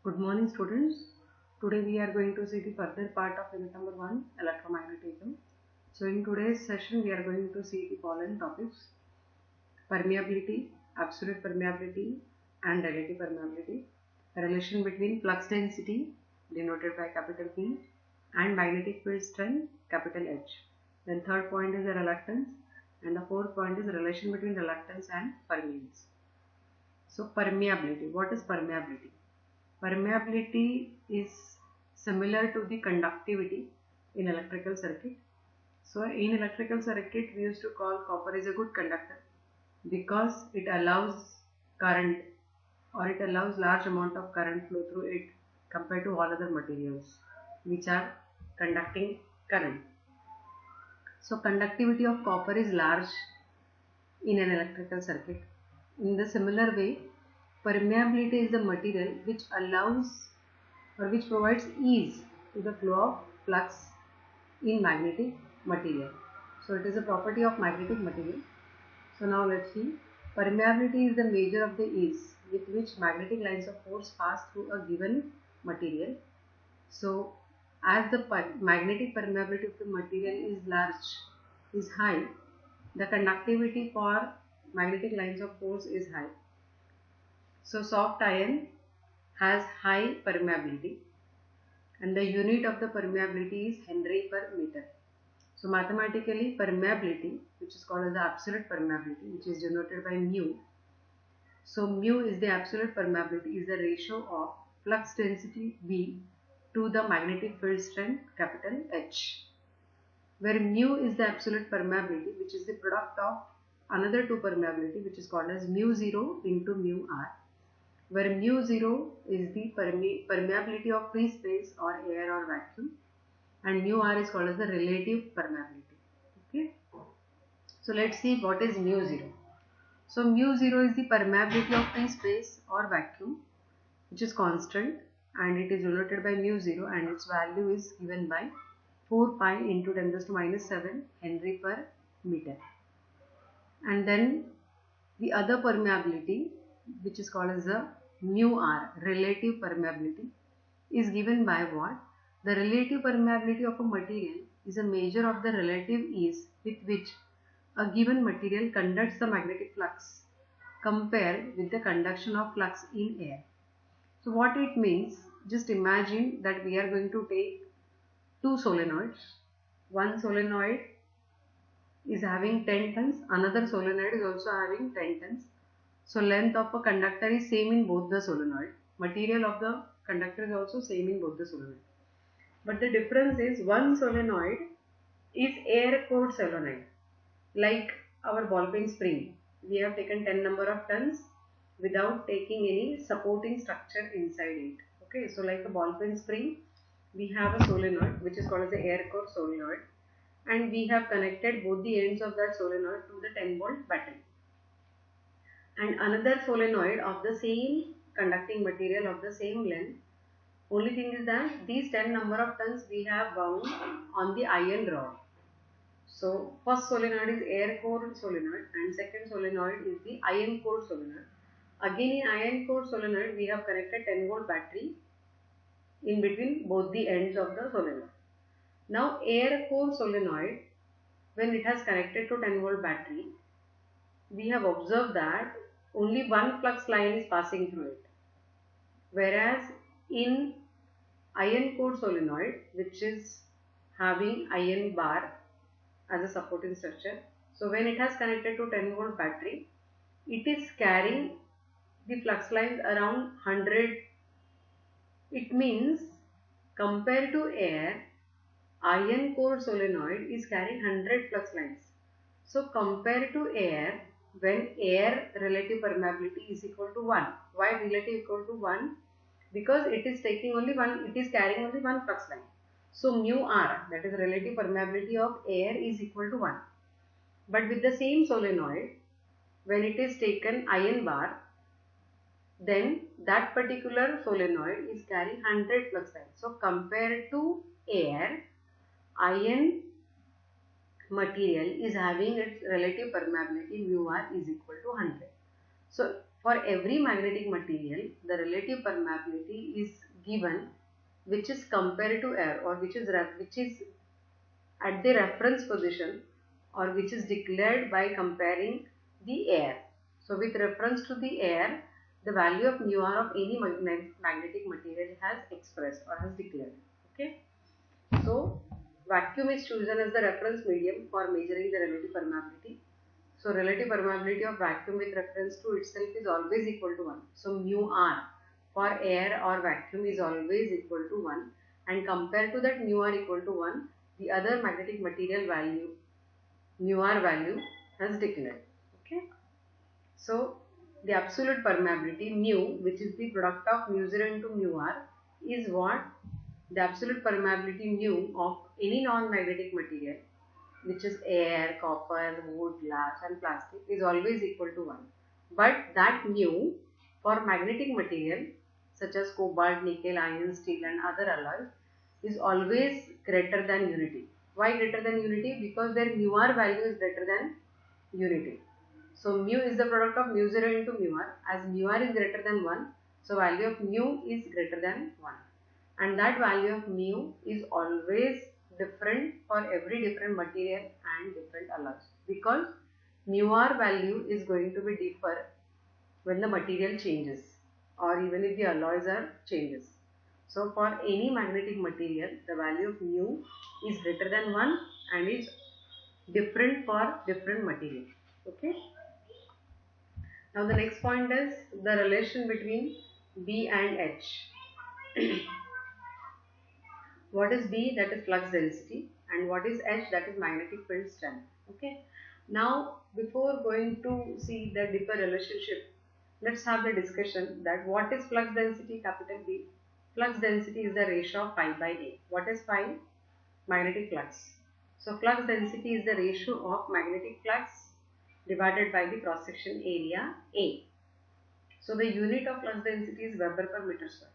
Good morning, students. Today we are going to see the further part of unit number 1, electromagnetism. So in today's session we are going to see the following topics: permeability, absolute permeability and relative permeability, relation between flux density denoted by capital P and magnetic field strength capital H. Then third point is the reluctance, and the fourth point is the relation between reluctance and permeance. So permeability, what is permeability? Permeability is similar to the conductivity in electrical circuit. So in electrical circuit we used to call copper is a good conductor because it allows current, or it allows large amount of current flow through it compared to all other materials which are conducting current. So conductivity of copper is large in an electrical circuit. In the similar way, permeability is the material which allows or which provides ease to the flow of flux in magnetic material. So it is a property of magnetic material. So now let's see. Permeability is the measure of the ease with which magnetic lines of force pass through a given material. So as the magnetic permeability of the material is high, the conductivity for magnetic lines of force is high. So soft iron has high permeability, and the unit of the permeability is Henry per meter. So mathematically, permeability, which is called as the absolute permeability, which is denoted by mu. So mu is the absolute permeability, is the ratio of flux density V to the magnetic field strength capital H, where mu is the absolute permeability, which is the product of another two permeability, which is called as mu 0 into mu r, where mu 0 is the permeability of free space or air or vacuum, and mu r is called as the relative permeability. Okay, so let's see what is mu 0. So mu 0 is the permeability of free space or vacuum, which is constant, and it is denoted by mu 0, and its value is given by 4 pi into 10 raised to minus 7 Henry per meter. And then the other permeability, which is called as the mu r, relative permeability, is given by what? The relative permeability of a material is a measure of the relative ease with which a given material conducts the magnetic flux compared with the conduction of flux in air. So what it means, just imagine that we are going to take two solenoids. One solenoid is having 10 tons, another solenoid is also having 10 tons. So length of a conductor is same in both the solenoid. Material of the conductor is also same in both the solenoid. But the difference is one solenoid is air core solenoid, like our ball pen spring. We have taken 10 number of tons without taking any supporting structure inside it. Okay, so like a ball pen spring, we have a solenoid which is called as the air core solenoid, and we have connected both the ends of that solenoid to the 10 volt battery. And another solenoid of the same conducting material of the same length. Only thing is that these 10 number of tons we have wound on the iron rod. So first solenoid is air core solenoid, and second solenoid is the iron core solenoid. Again in iron core solenoid we have connected 10 volt battery in between both the ends of the solenoid. Now air core solenoid, when it has connected to 10 volt battery, we have observed that only one flux line is passing through it, whereas in iron core solenoid, which is having iron bar as a supporting structure, so when it has connected to 10 volt battery, it is carrying the flux lines around 100. It means compared to air, iron core solenoid is carrying 100 flux lines. So compared to air, when air relative permeability is equal to 1. Why relative equal to 1? Because it is taking only one, it is carrying only one flux line. So mu r, that is relative permeability of air, is equal to 1. But with the same solenoid, when it is taken iron bar, then that particular solenoid is carrying 100 flux lines. So compared to air, iron material is having its relative permeability mu r is equal to 100. So For every magnetic material, the relative permeability is given, which is compared to air, or which is at the reference position, or which is declared by comparing the air. So with reference to the air, the value of mu r of any magnetic material has expressed or has declared. Okay. So vacuum is chosen as the reference medium for measuring the relative permeability. So relative permeability of vacuum with reference to itself is always equal to 1. So mu r for air or vacuum is always equal to 1, and compared to that mu r equal to 1, the other magnetic material value, mu r value, has declared. Okay. So the absolute permeability mu, which is the product of mu 0 into mu r, is what? The absolute permeability mu of any non-magnetic material, which is air, copper, wood, glass and plastic, is always equal to 1. But that mu for magnetic material such as cobalt, nickel, iron, steel and other alloys is always greater than unity. Why greater than unity? Because their mu r value is greater than unity. So mu is the product of mu 0 into mu r. As mu r is greater than 1, so value of mu is greater than 1. And that value of mu is always different for every different material and different alloys, because mu r value is going to be differ when the material changes, or even if the alloys are changes. So for any magnetic material, the value of mu is greater than 1 and is different for different material. Okay. Now the next point is the relation between B and H. What is B? That is flux density, and what is H? That is magnetic field strength. Okay. Now before going to see the deeper relationship, let's have the discussion that what is flux density, capital B. Flux density is the ratio of phi by A. What is phi? Magnetic flux. So flux density is the ratio of magnetic flux divided by the cross section area A. So the unit of flux density is Weber per meter square.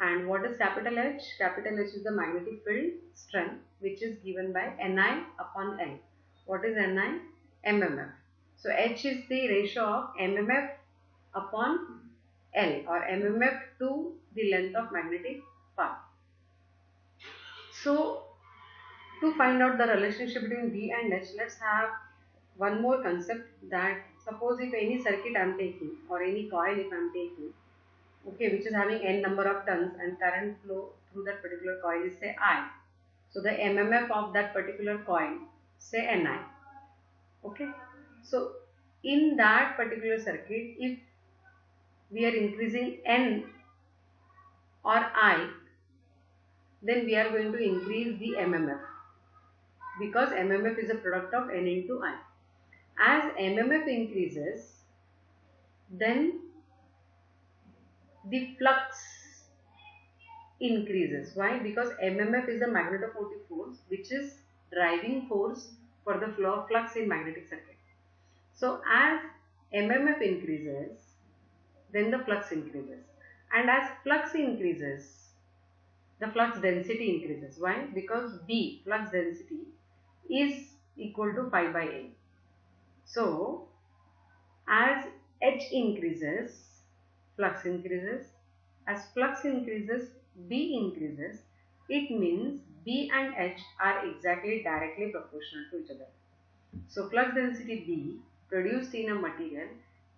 And what is capital H? Capital H is the magnetic field strength, which is given by Ni upon L. What is Ni? mmf. So H is the ratio of mmf upon L, or mmf to the length of magnetic path. So to find out the relationship between B and H, let's have one more concept, that suppose if any circuit I am taking, or any coil if I am taking, okay, which is having n number of turns and current flow through that particular coil is say I. So the mmf of that particular coil, say Ni. Okay. So in that particular circuit, if we are increasing n or I, then we are going to increase the mmf, because mmf is a product of n into I. As mmf increases, then the flux increases. Why? Because mmf is the magnetomotive force, which is driving force for the flow of flux in magnetic circuit. So as mmf increases, then the flux increases, and as flux increases, the flux density increases. Why? Because B, flux density, is equal to phi by A. So as H increases, flux increases. As flux increases, B increases. It means B and H are exactly directly proportional to each other. So flux density B produced in a material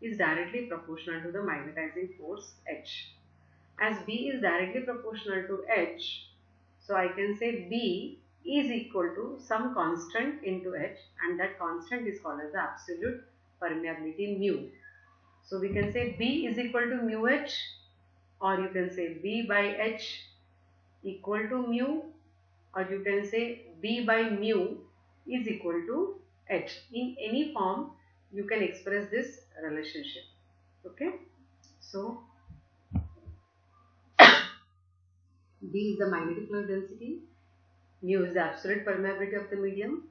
is directly proportional to the magnetizing force H. As B is directly proportional to H, so I can say B is equal to some constant into H, and that constant is called as the absolute permeability mu. So we can say B is equal to mu H, or you can say B by H equal to mu, or you can say B by mu is equal to H. In any form you can express this relationship. Okay. So B is the magnetic flux density, mu is the absolute permeability of the medium,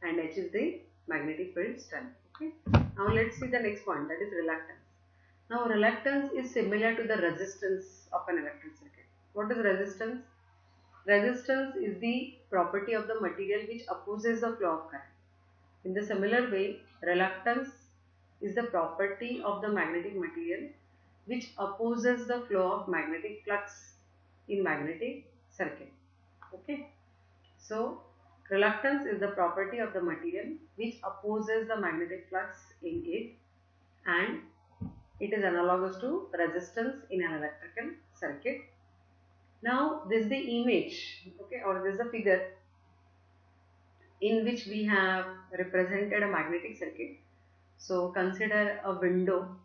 and H is the magnetic field strength. Okay. Now let's see the next point, that is reluctance. Now reluctance is similar to the resistance of an electric circuit. What is resistance? Resistance is the property of the material which opposes the flow of current. In the similar way, reluctance is the property of the magnetic material which opposes the flow of magnetic flux in magnetic circuit. Okay. So reluctance is the property of the material which opposes the magnetic flux in it, and it is analogous to resistance in an electrical circuit. Now this is the image, okay, or this is the figure in which we have represented a magnetic circuit. So consider a window,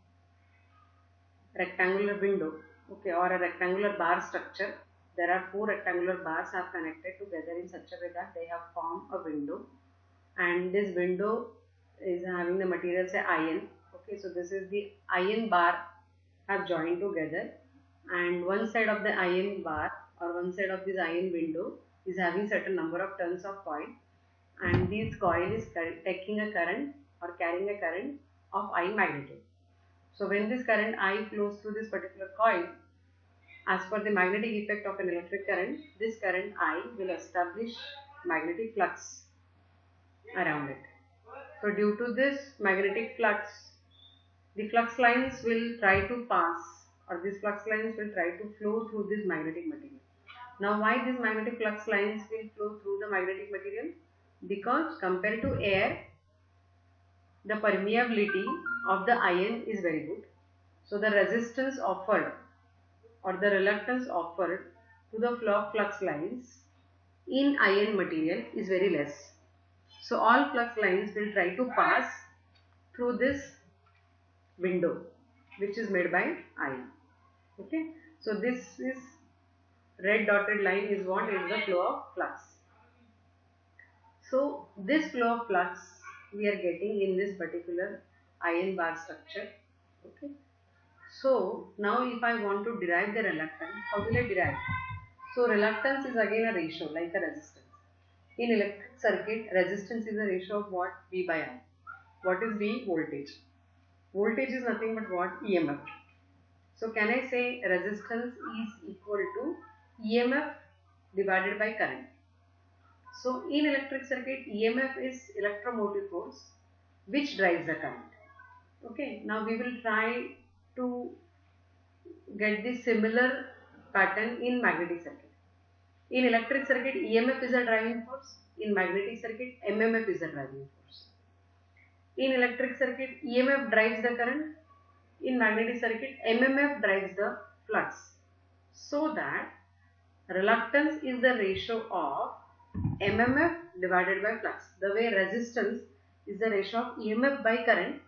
rectangular window, okay, or a rectangular bar structure. There are 4 rectangular bars are connected together in such a way that they have formed a window, and this window is having the material, say, iron. Okay, so this is the iron bar have joined together, and one side of the iron bar or one side of this iron window is having certain number of turns of coil, and this coil is taking a current or carrying a current of I magnitude. So when this current I flows through this particular coil, as per the magnetic effect of an electric current, this current I will establish magnetic flux around it. So due to this magnetic flux, the flux lines will try to pass, or these flux lines will try to flow through this magnetic material. Now why these magnetic flux lines will flow through the magnetic material? Because compared to air, the permeability of the iron is very good. So the resistance offered or the reluctance offered to the flow of flux lines in iron material is very less. So all flux lines will try to pass through this window which is made by iron. Okay, so this is red dotted line is what is the flow of flux. So this flow of flux we are getting in this particular iron bar structure. Okay, so now if I want to derive the reluctance, how will I derive? So reluctance is again a ratio like a resistance. In electric circuit, resistance is a ratio of what? V by I. What is V? Voltage. Voltage is nothing but what? EMF. So can I say resistance is equal to EMF divided by current? So in electric circuit, EMF is electromotive force which drives the current. Okay, now we will try to get the similar pattern in magnetic circuit. In electric circuit, EMF is a driving force. In magnetic circuit, MMF is a driving force. In electric circuit, EMF drives the current. In magnetic circuit, MMF drives the flux. So that reluctance is the ratio of MMF divided by flux. The way resistance is the ratio of EMF by current,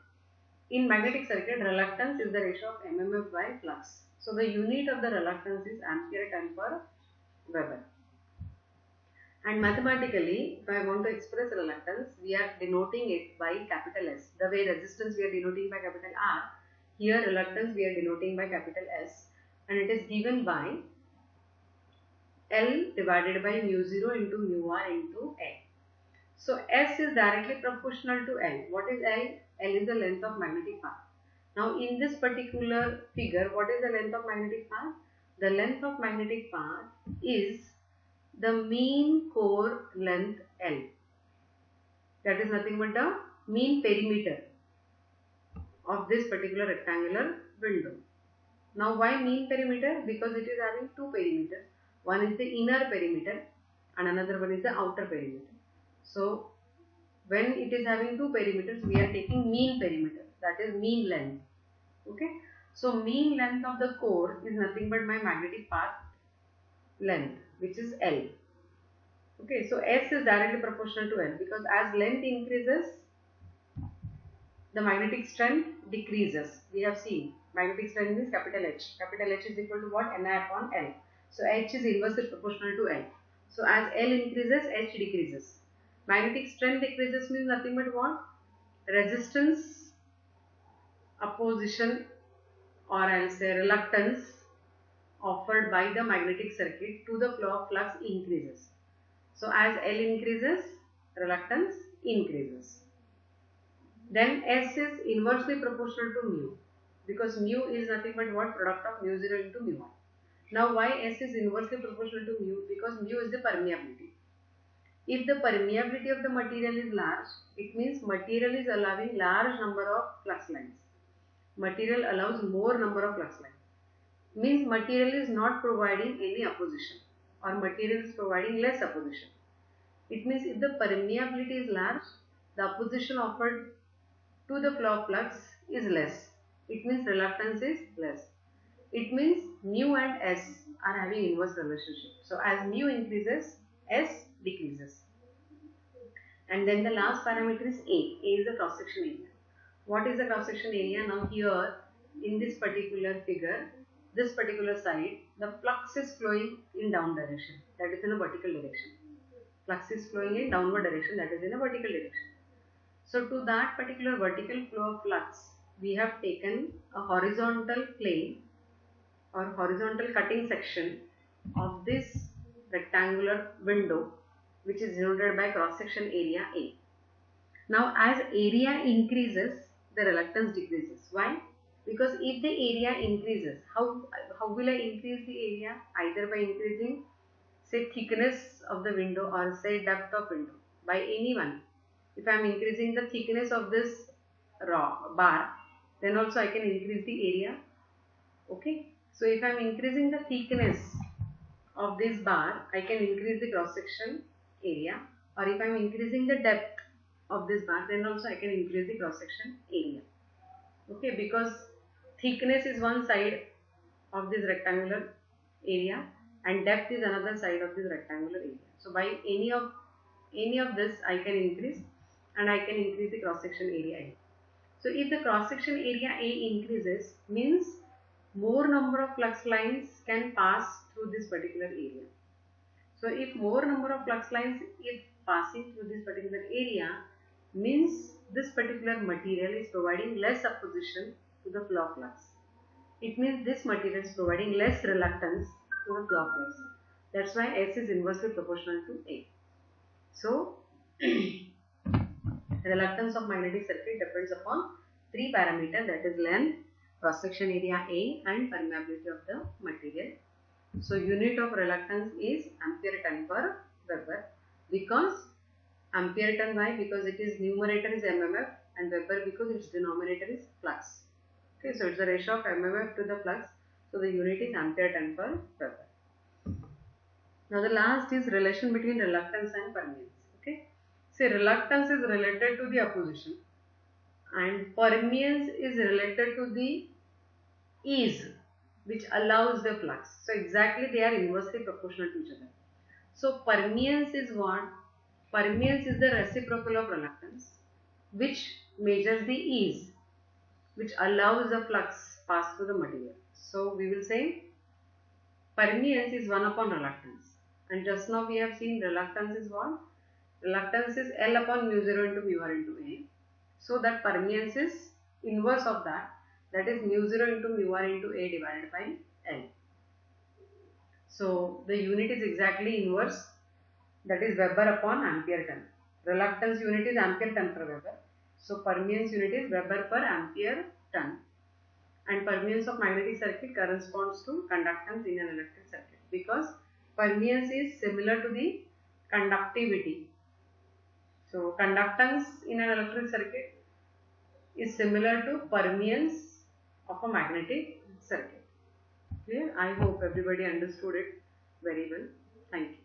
in magnetic circuit, reluctance is the ratio of MMF by flux. So the unit of the reluctance is ampere turn per Weber. And mathematically, if I want to express reluctance, we are denoting it by capital S. The way resistance we are denoting by capital R, here reluctance we are denoting by capital S, and it is given by L divided by mu 0 into mu R into A. So S is directly proportional to L. What is L? L is the length of magnetic path. Now in this particular figure, what is the length of magnetic path? The length of magnetic path is the mean core length L. That is nothing but the mean perimeter of this particular rectangular window. Now why mean perimeter? Because it is having 2 perimeters. One is the inner perimeter and another one is the outer perimeter. So when it is having 2 perimeters, we are taking mean perimeter, that is mean length. Okay, so mean length of the core is nothing but my magnetic path length, which is L. Okay, so S is directly proportional to L, because as length increases, the magnetic strength decreases. We have seen magnetic strength is capital H. Capital H is equal to what? Ni upon L. So H is inversely proportional to L. So as L increases, H decreases. Magnetic strength decreases means nothing but what? Resistance, opposition, or I'll say reluctance offered by the magnetic circuit to the flow of flux increases. So as L increases, reluctance increases. Then S is inversely proportional to mu, because mu is nothing but what? Product of mu 0 into mu 1. Now why S is inversely proportional to mu? Because mu is the permeability. If the permeability of the material is large, it means material is allowing large number of flux lines. Material allows more number of flux lines. Means material is not providing any opposition, or material is providing less opposition. It means if the permeability is large, the opposition offered to the flow of flux is less. It means reluctance is less. It means mu and S are having inverse relationship. So as mu increases, S decreases. And then the last parameter is A. A is the cross section area. What is the cross section area? Now here in this particular figure, this particular side, the flux is flowing in down direction, that is in a vertical direction. Flux is flowing in downward direction, that is in a vertical direction. So to that particular vertical flow of flux, we have taken a horizontal plane or horizontal cutting section of this rectangular window, which is denoted by cross section area A. Now as area increases, the reluctance decreases. Why? Because if the area increases, how will I increase the area? Either by increasing, say, thickness of the window, or say depth of window, by any one. If I am increasing the thickness of this bar, then also I can increase the area. Okay. So if I am increasing the thickness of this bar, I can increase the cross section area, or if I am increasing the depth of this bar, then also I can increase the cross section area. Okay, because thickness is one side of this rectangular area and depth is another side of this rectangular area. So by any of this I can increase, and I can increase the cross section area A. So if the cross section area A increases, means more number of flux lines can pass through this particular area. So if more number of flux lines is passing through this particular area, means this particular material is providing less opposition to the flow of flux. It means this material is providing less reluctance to the flow of flux. That's why S is inversely proportional to A. So reluctance of magnetic circuit depends upon three parameters, that is length, cross section area A, and permeability of the material. So unit of reluctance is ampere turn per Weber. Because ampere turn, why? Because it is numerator is mmf, and Weber because its denominator is flux. Okay, so it's the ratio of mmf to the flux. So the unit is ampere turn per Weber. Now the last is relation between reluctance and permeance. Okay, say reluctance is related to the opposition, and permeance is related to the ease which allows the flux. So exactly they are inversely proportional to each other. So permeance is what? Permeance is the reciprocal of reluctance, which measures the ease which allows the flux pass through the material. So we will say permeance is 1 upon reluctance, and just now we have seen reluctance is what? Reluctance is L upon mu 0 into mu r into A. So that permeance is inverse of that, that is mu 0 into mu r into A divided by L. So the unit is exactly inverse, that is Weber upon ampere turn. Reluctance unit is ampere turn per Weber. So permeance unit is Weber per ampere turn. And permeance of magnetic circuit corresponds to conductance in an electric circuit, because permeance is similar to the conductivity. So conductance in an electric circuit is similar to permeance of a magnetic circuit. Clear? I hope everybody understood it very well. Thank you.